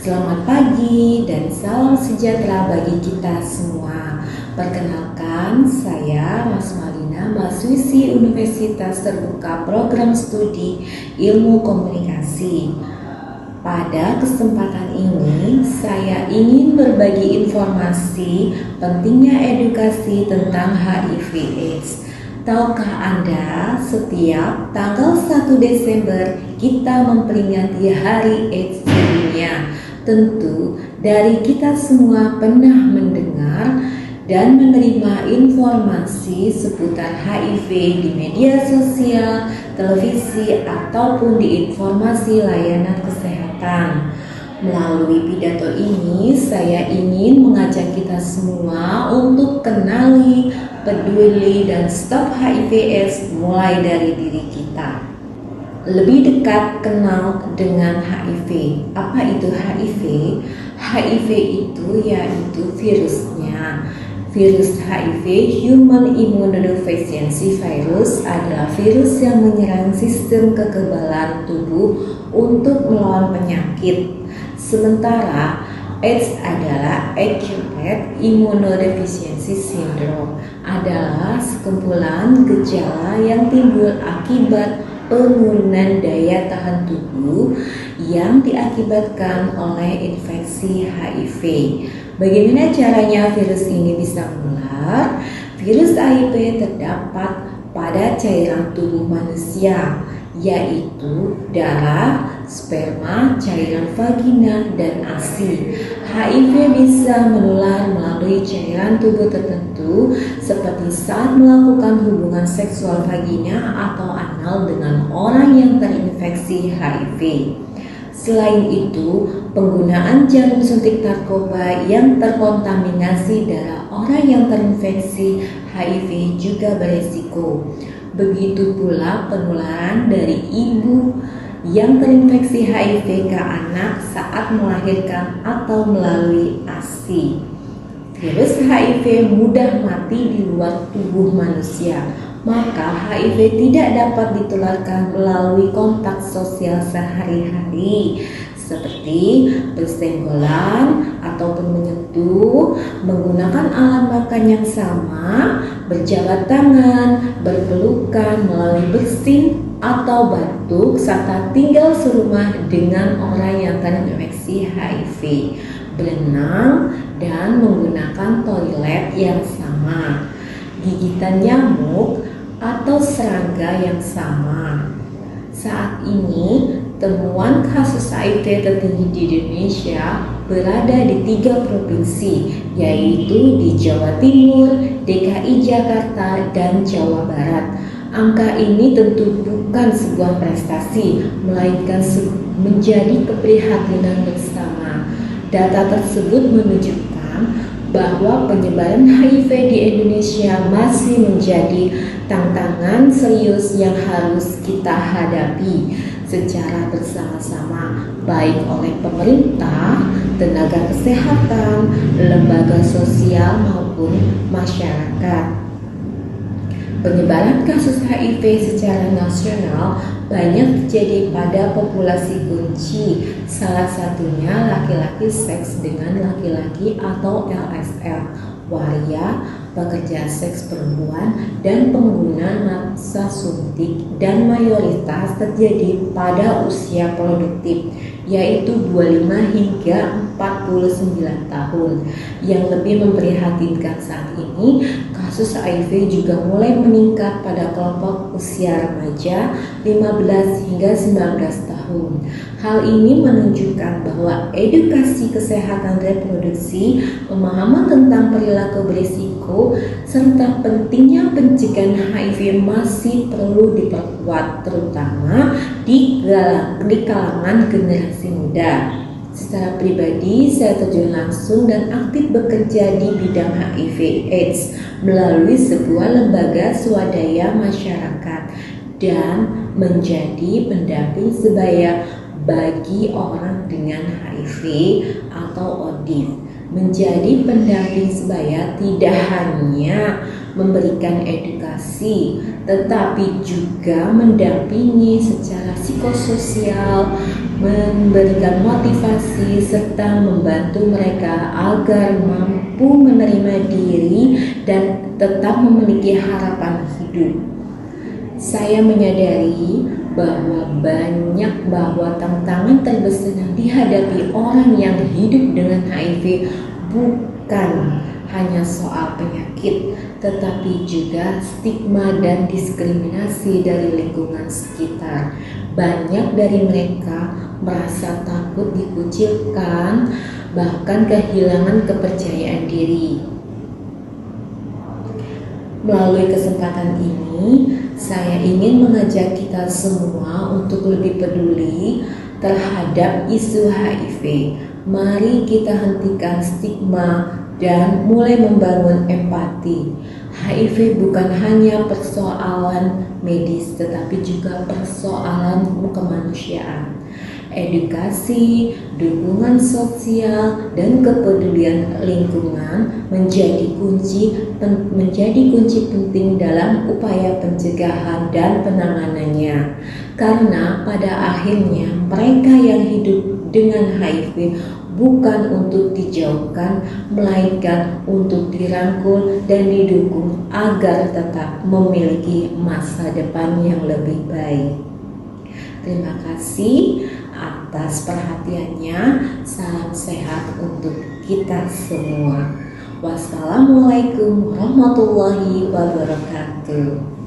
Selamat pagi dan salam sejahtera bagi kita semua. Perkenalkan, saya Mas Malina, mahasiswi Universitas Terbuka Program Studi Ilmu Komunikasi. Pada kesempatan ini, saya ingin berbagi informasi pentingnya edukasi tentang HIV/AIDS. Tahukah Anda, setiap tanggal 1 Desember kita memperingati Hari AIDS sedunia. Tentu dari kita semua pernah mendengar dan menerima informasi seputar HIV di media sosial, televisi, ataupun di informasi layanan kesehatan. Melalui pidato ini, saya ingin mengajak kita semua untuk kenali, peduli, dan stop HIV/AIDS mulai dari diri kita. Lebih dekat kenal dengan HIV. Apa itu HIV? HIV itu yaitu virusnya. Virus HIV, Human Immunodeficiency Virus, adalah virus yang menyerang sistem kekebalan tubuh untuk melawan penyakit. Sementara AIDS adalah Acute Immunodeficiency Syndrome, adalah sekumpulan gejala yang timbul akibat penurunan daya tahan tubuh yang diakibatkan oleh infeksi HIV. Bagaimana caranya virus ini bisa menular? Virus HIV terdapat pada cairan tubuh manusia, yaitu darah, sperma, cairan vagina, dan ASI. HIV bisa menular melalui cairan tubuh tertentu seperti saat melakukan hubungan seksual vagina atau anal dengan orang yang terinfeksi HIV. Selain itu, penggunaan jarum suntik narkoba yang terkontaminasi darah orang yang terinfeksi HIV juga beresiko. Begitu pula penularan dari ibu yang terinfeksi HIV ke anak saat melahirkan atau melalui ASI. Virus HIV mudah mati di luar tubuh manusia, maka HIV tidak dapat ditularkan melalui kontak sosial sehari-hari seperti bersenggolan ataupun menyentuh, menggunakan alat makan yang sama, berjabat tangan, berpelukan, melalui bersin atau batuk, serta tinggal serumah dengan orang yang terinfeksi HIV, berenang, dan menggunakan toilet yang sama, gigitan nyamuk atau serangga yang sama. Saat ini, temuan kasus HIV tertinggi di Indonesia berada di 3 provinsi, yaitu di Jawa Timur, DKI Jakarta, dan Jawa Barat. Angka ini tentu bukan sebuah prestasi, melainkan menjadi keprihatinan bersama. Data tersebut menunjukkan bahwa penyebaran HIV di Indonesia masih menjadi tantangan serius yang harus kita hadapi secara bersama-sama, baik oleh pemerintah, tenaga kesehatan, lembaga sosial, maupun masyarakat. Penyebaran kasus HIV secara nasional banyak terjadi pada populasi kunci, salah satunya laki-laki seks dengan laki-laki atau LSL, waria, pekerja seks perempuan, dan pengguna massa suntik, dan mayoritas terjadi pada usia produktif, yaitu 25 hingga 49 tahun. Yang lebih memprihatinkan saat ini, kasus HIV juga mulai meningkat pada kelompok usia remaja 15 hingga 19 tahun. Hal ini menunjukkan bahwa edukasi kesehatan reproduksi, pemahaman tentang perilaku berisiko, serta pentingnya pencegahan HIV masih perlu diperkuat, terutama di kalangan generasi muda. Secara pribadi, saya terjun langsung dan aktif bekerja di bidang HIV/AIDS melalui sebuah lembaga swadaya masyarakat dan menjadi pendamping sebaya bagi orang dengan HIV atau ODIF. Menjadi pendamping sebaya tidak hanya memberikan edukasi, tetapi juga mendampingi secara psikososial, memberikan motivasi, serta membantu mereka agar mampu menerima diri dan tetap memiliki harapan hidup. Saya menyadari bahwa tantangan terbesar yang dihadapi orang yang hidup dengan HIV bukan hanya soal penyakit, tetapi juga stigma dan diskriminasi dari lingkungan sekitar. Banyak dari mereka merasa takut dikucilkan, bahkan kehilangan kepercayaan diri. Melalui kesempatan ini, saya ingin mengajak kita semua untuk lebih peduli terhadap isu HIV. Mari kita hentikan stigma dan mulai membangun empati. HIV bukan hanya persoalan medis, tetapi juga persoalan kemanusiaan. Edukasi, dukungan sosial, dan kepedulian lingkungan menjadi kunci penting dalam upaya pencegahan dan penanganannya. Karena pada akhirnya mereka yang hidup dengan HIV bukan untuk dijauhkan, melainkan untuk dirangkul dan didukung agar tetap memiliki masa depan yang lebih baik. Terima kasih atas perhatiannya. Salam sehat untuk kita semua. Wassalamualaikum warahmatullahi wabarakatuh.